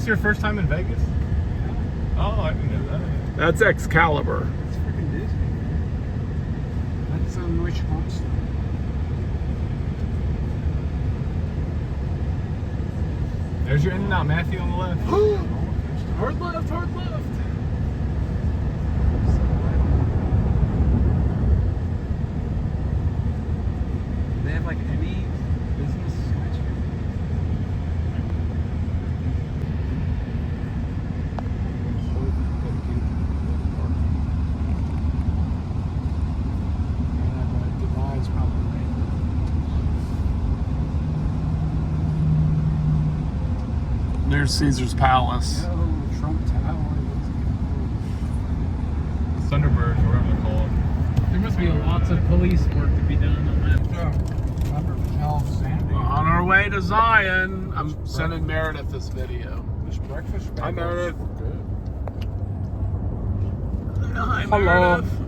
this your first time in Vegas? Oh, I didn't know that. That's Excalibur. It's freaking Disney. That's Noise Constant. There's your In-N-Out Matthew on the left. Hard left, hard left. They have like any business skyscraper. Yeah, but Dubai's probably right. There's Caesar's Palace. Oh, Trump Tower. Thunderbirds, or whatever they're called. There must be lots of police work to be done on that. On our way to Zion. I'm sending Meredith this video. This breakfast Hi, Meredith. good. Hi, Hello. Meredith.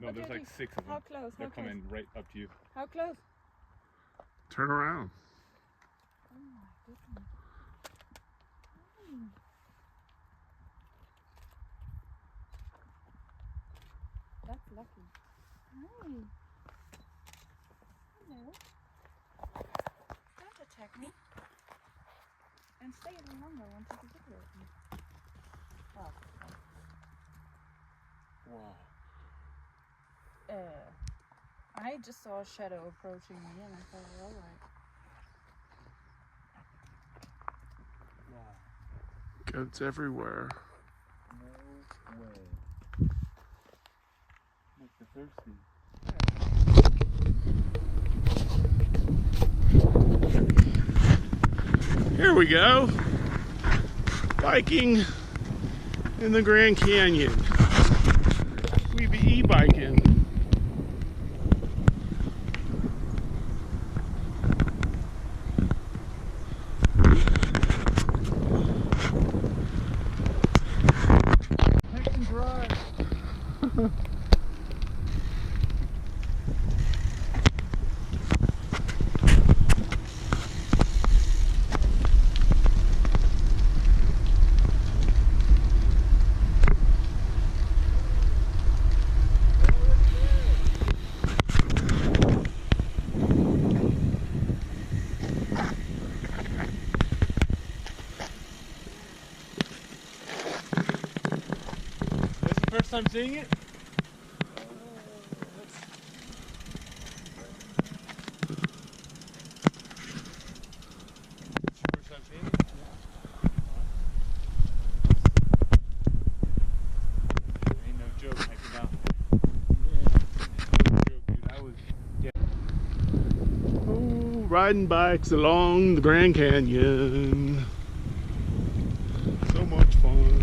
No, there's like 6 of them. How close? They're How close? coming right up to you. How close? Turn around. Oh my goodness. That's lucky. Hi. Hello. Don't attack me. And stay a little longer. I want to take a picture of me. Oh. Wow. I just saw a shadow approaching me and I thought, alright. Wow. Goats everywhere. No way. Like the thirsty. Here we go. Biking in the Grand Canyon. We be e-biking. Take and drive. This the first time seeing it? First time seeing it? Ain't no joke, check it out. No joke, dude. I was. Oh, riding bikes along the Grand Canyon. So much fun.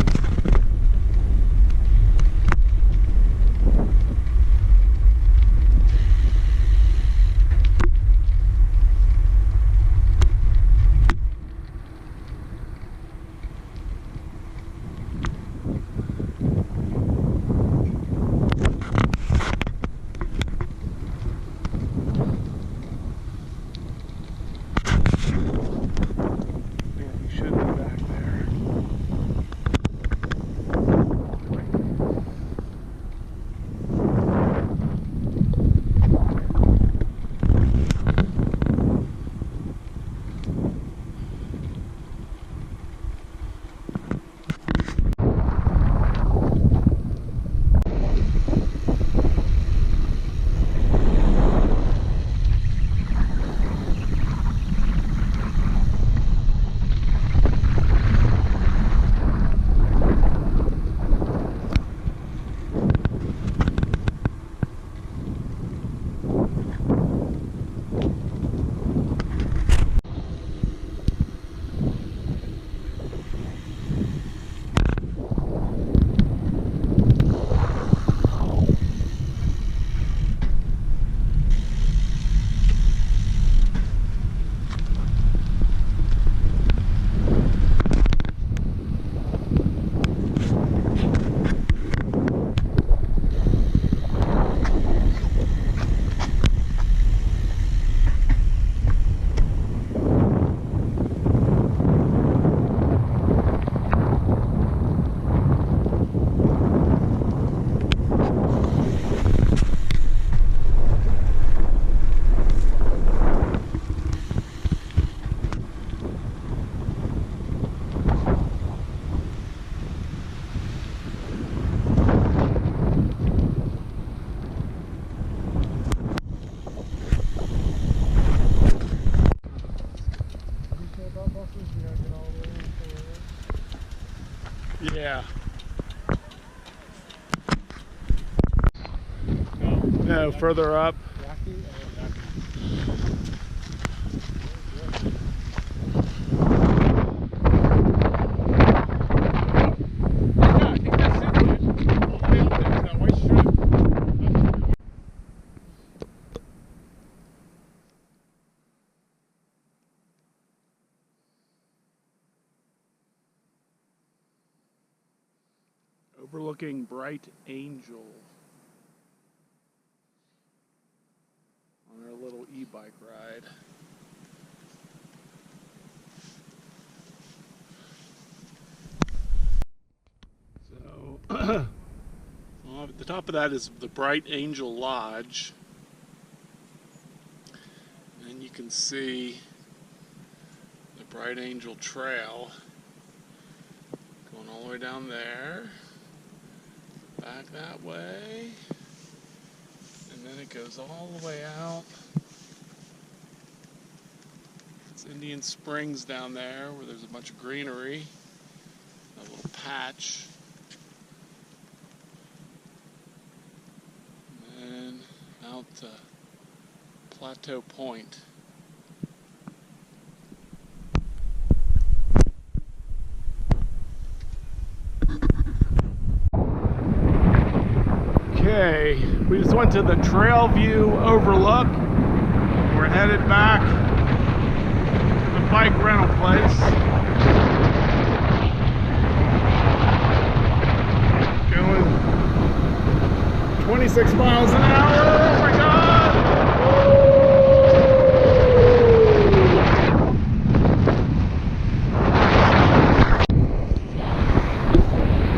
Yeah. No, No, further up. Yaki? Oh, Yaki. Yeah, I think that's it, man. All the way up there, that white strip. Overlooking Bright Angel on our little e-bike ride. So, well, at the top of that is the Bright Angel Lodge. And you can see the Bright Angel Trail going all the way down there, back that way, and then it goes all the way out. It's Indian Springs down there where there's a bunch of greenery, a little patch. And then out to Plateau Point. Okay, we just went to the Trail View Overlook. We're headed back to the bike rental place. Going 26 miles an hour. Oh my God!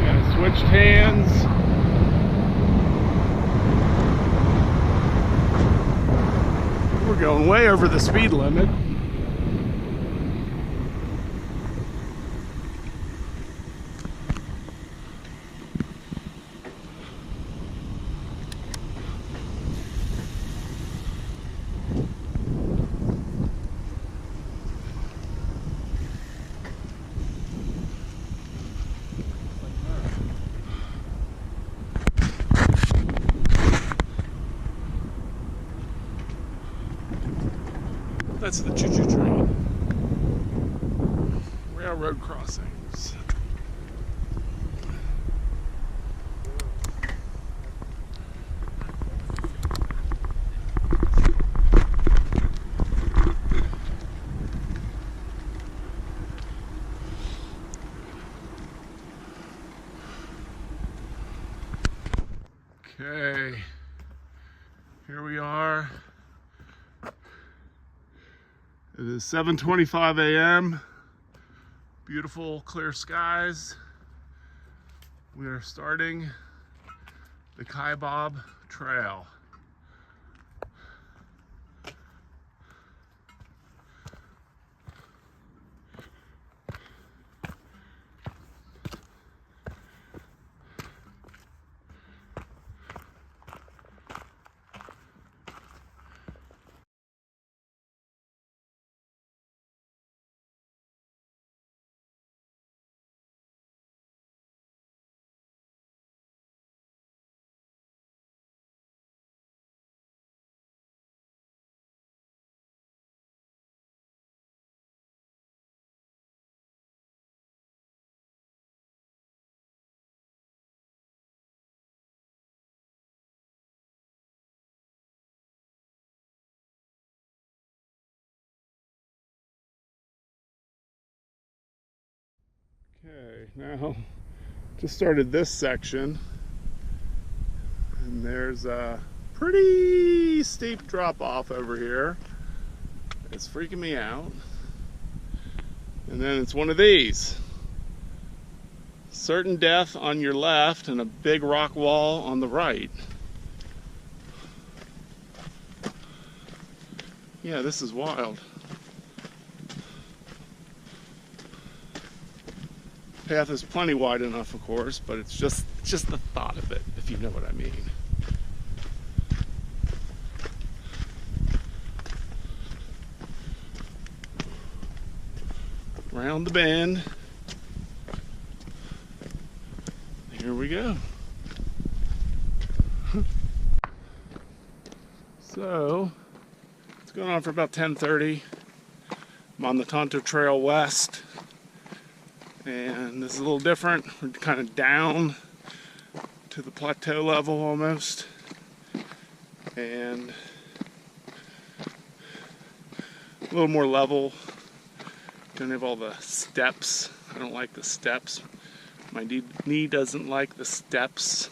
Yeah, switched hands. We're going way over the speed limit. That's the choo-choo train. Railroad crossings. Okay, here we are. It is 7:25 a.m. Beautiful clear skies. We are starting the Kaibab Trail. Okay, now just started this section, and there's a pretty steep drop off over here. It's freaking me out. And then it's one of these. Certain death on your left and a big rock wall on the right. Yeah, this is wild. Path is plenty wide enough, of course, but it's just the thought of it, if you know what I mean. Round the bend. Here we go. So, it's going on for about 10:30. I'm on the Tonto Trail West, and this is a little different. We're kind of down to the plateau level almost, and a little more level. Don't have all the steps. I don't like the steps. My knee doesn't like the steps.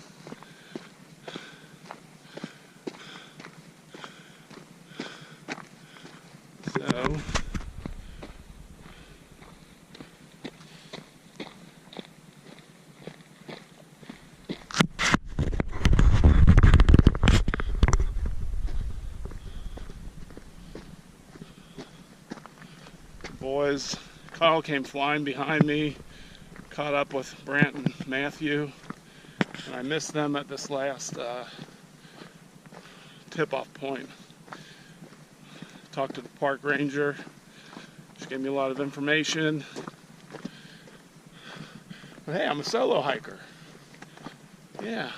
So, boys, Kyle came flying behind me, caught up with Brant and Matthew, and I missed them at this last tip-off point. Talked to the park ranger. She gave me a lot of information. But hey, I'm a solo hiker. Yeah.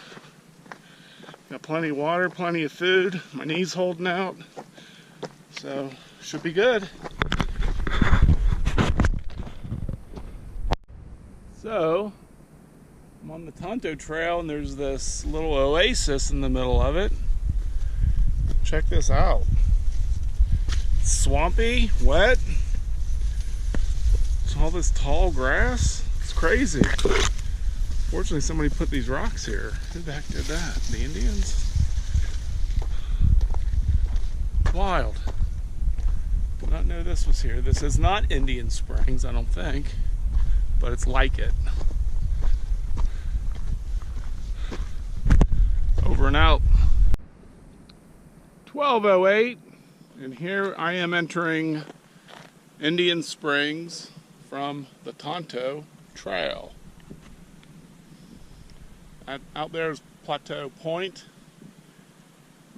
Got plenty of water, plenty of food. My knee's holding out. So, should be good. So, I'm on the Tonto Trail and there's this little oasis in the middle of it. Check this out. Swampy, wet. It's all this tall grass. It's crazy. Fortunately, somebody put these rocks here. Who the heck did that? The Indians? Wild. Did not know this was here. This is not Indian Springs, I don't think, but it's like it. Over and out. 12:08. And here I am entering Indian Springs from the Tonto Trail. Out there is Plateau Point.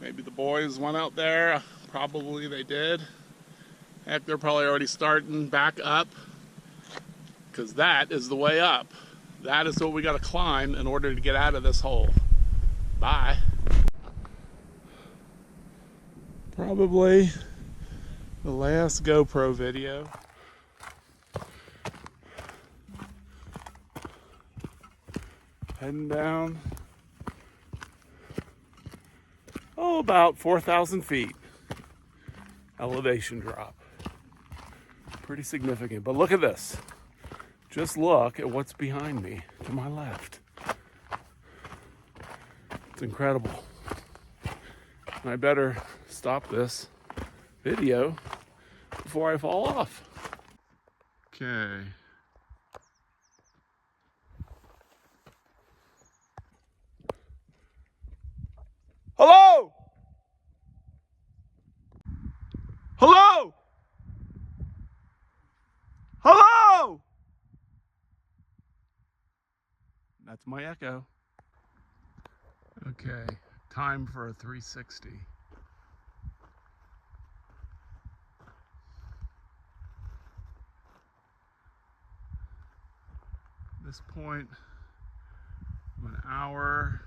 Maybe the boys went out there. Probably they did. Heck, they're probably already starting back up, because that is the way up. That is what we got to climb in order to get out of this hole. Bye. Probably the last GoPro video. Heading down, about 4,000 feet elevation drop. Pretty significant, but look at this. Just look at what's behind me to my left. It's incredible. And I better stop this video before I fall off. Okay. Hello? Hello? Hello? That's my echo. Okay, time for a 360. At this point, I'm an hour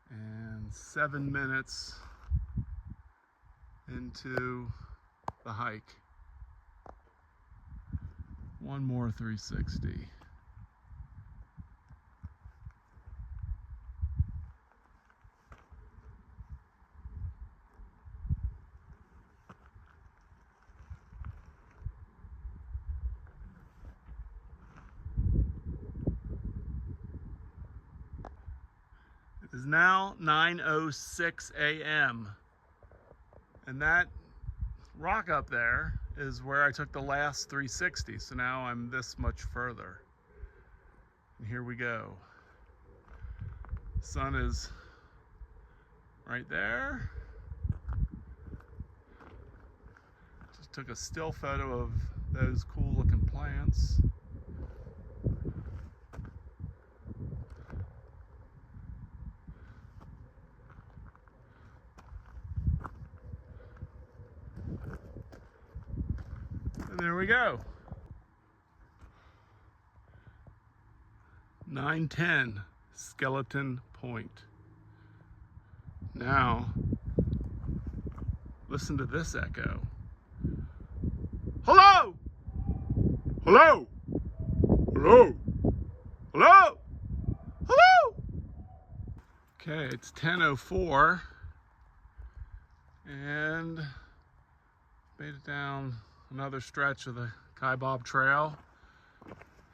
and 7 minutes into the hike. One more 360. It is now 9:06 a.m. and that rock up there is where I took the last 360. So now I'm this much further. And here we go. Sun is right there. Just took a still photo of those cool looking plants. And there we go. 910 Skeleton Point. Now, listen to this echo. Hello! Hello! Hello! Hello! Hello! Okay, it's 10:04 and made it down another stretch of the Kaibab Trail,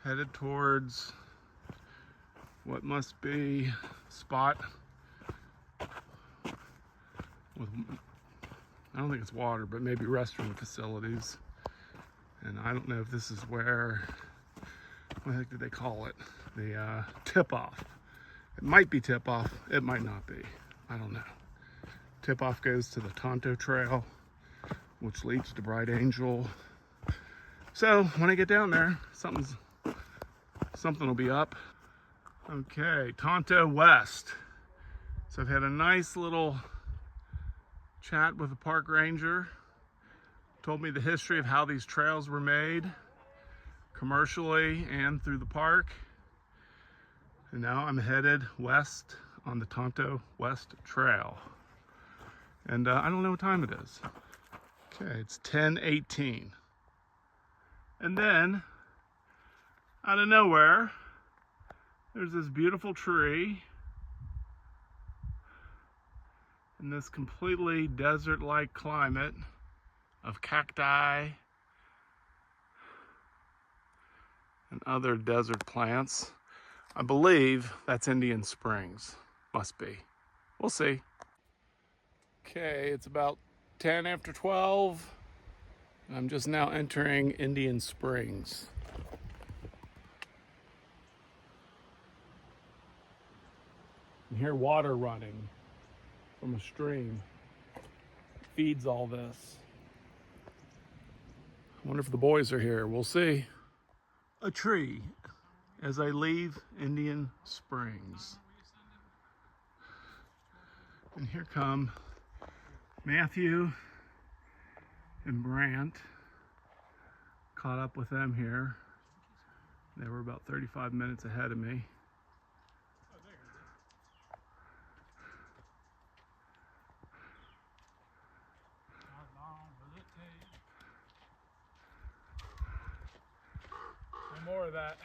headed towards what must be a spot with, I don't think it's water, but maybe restroom facilities. And I don't know if this is where, what the heck did they call it? The tip-off. It might be tip-off, it might not be. I don't know. Tip-off goes to the Tonto Trail, which leads to Bright Angel. So when I get down there, something will be up. Okay, Tonto West. So I've had a nice little chat with the park ranger. Told me the history of how these trails were made, commercially and through the park. And now I'm headed west on the Tonto West Trail. And I don't know what time it is. Okay, it's 10:18. And then, out of nowhere, there's this beautiful tree in this completely desert-like climate of cacti and other desert plants. I believe that's Indian Springs. Must be. We'll see. Okay, it's about 10 after 12. And I'm just now entering Indian Springs. You hear water running from a stream. It feeds all this. I wonder if the boys are here. We'll see. A tree as I leave Indian Springs. And here come Matthew and Brant. Caught up with them here. They were about 35 minutes ahead of me. No more of that.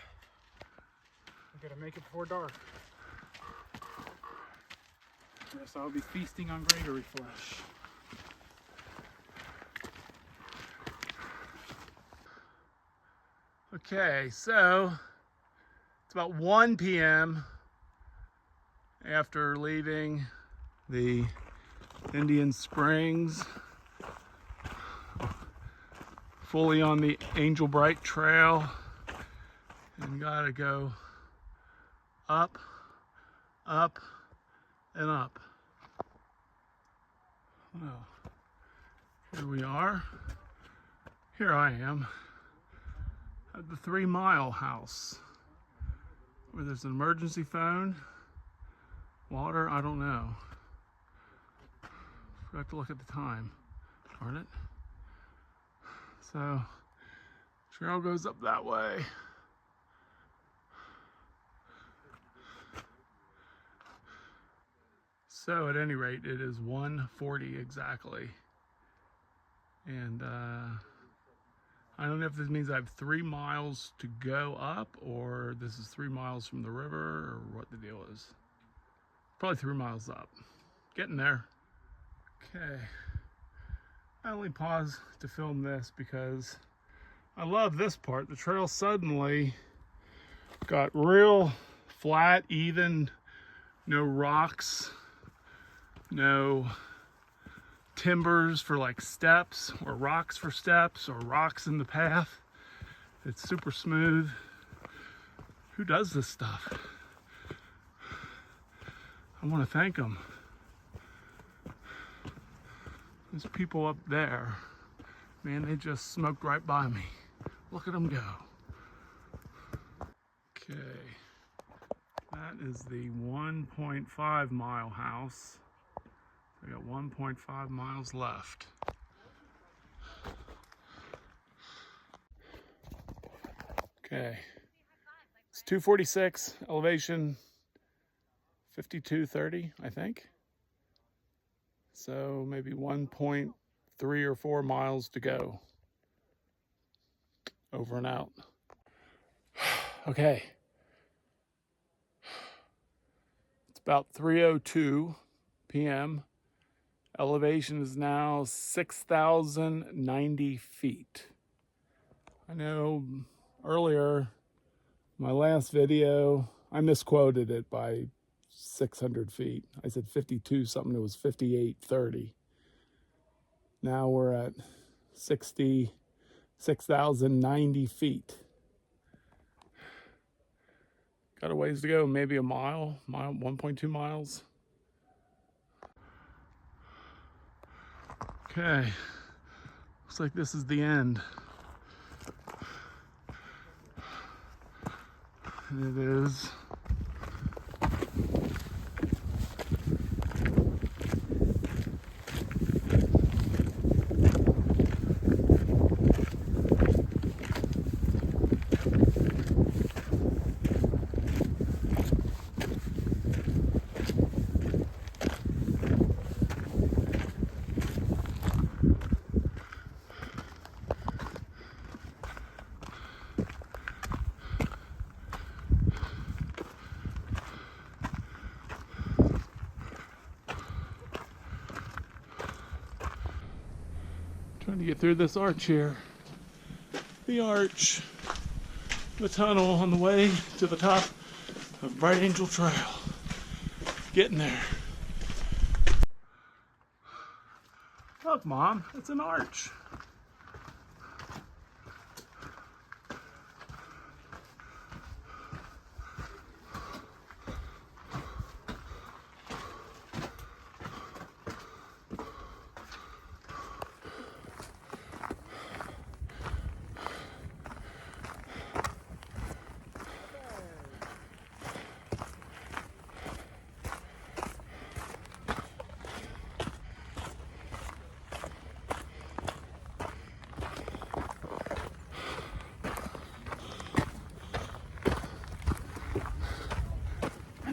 I gotta make it before dark. Yes, I'll be feasting on Gregory flesh. Okay, so it's about 1 p.m. after leaving the Indian Springs, fully on the Angel Bright Trail, and gotta go up, up, and up. Well, here we are. Here I am at the 3 Mile House, where there's an emergency phone, water, I don't know. Forgot to look at the time, darn it. So, trail goes up that way. So at any rate, it is 1:40 exactly. And I don't know if this means I have 3 miles to go up, or this is 3 miles from the river, or what the deal is. Probably 3 miles up. Getting there. Okay. I only paused to film this because I love this part. The trail suddenly got real flat, even, no rocks, no timbers for like steps, or rocks for steps, or rocks in the path. It's super smooth. Who does this stuff? I want to thank them. There's people up there. Man, they just smoked right by me. Look at them go. Okay. That is the 1.5 mile house. I got 1.5 miles left. Okay. It's 246, elevation 5230, I think. So maybe 1.3 or 4 miles to go. Over and out. Okay. It's about 3:02 p.m. Elevation is now 6,090 feet. I know earlier, my last video, I misquoted it by 600 feet. I said 52 something, it was 5830. Now we're at 6,090 feet. Got a ways to go, maybe a mile, 1.2 miles. Okay, looks like this is the end. And it is. Trying to get through this arch here. The arch. The tunnel on the way to the top of Bright Angel Trail. Getting there. Look, Mom, it's an arch.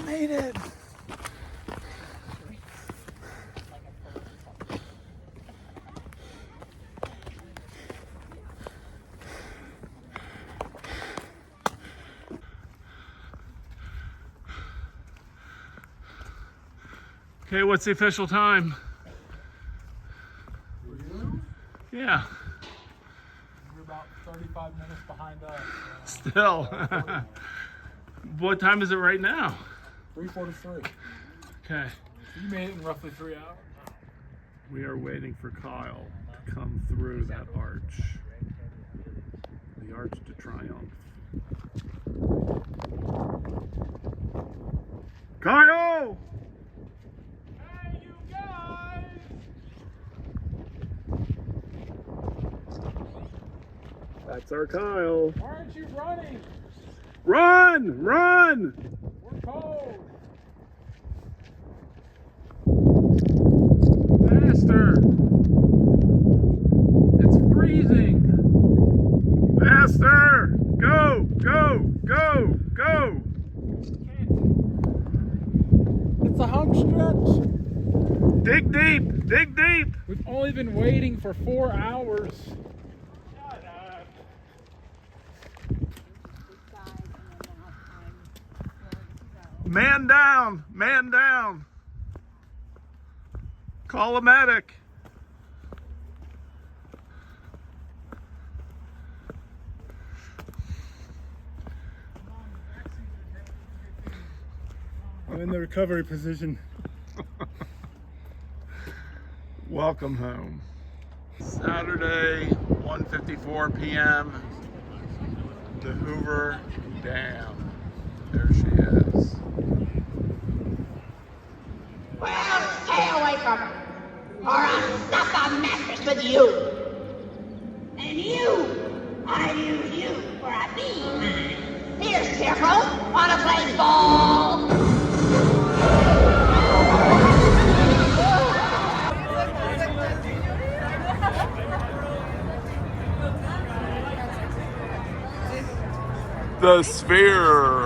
Made it. Okay, what's the official time? Yeah. You're about 35 minutes behind us. Still. What time is it right now? 3:43. Okay. You made it in roughly 3 hours. We are waiting for Kyle to come through that arch. The Arch to Triumph. Kyle! Hey, you guys! That's our Kyle. Why aren't you running? Run! Run! We're cold. Faster! It's freezing! Faster! Go! Go! Go! Go! It's a home stretch. Dig deep! Dig deep! We've only been waiting for 4 hours. Shut up! Man down! Man down! Call a medic! I'm in the recovery position. Welcome home. Saturday, 1:54 p.m. The Hoover Dam. There she is. Well, stay away from her, or I'll stuff a mattress with you. And you, I'll use you for a beam. Here's Scarecrow, wanna play ball? The sphere.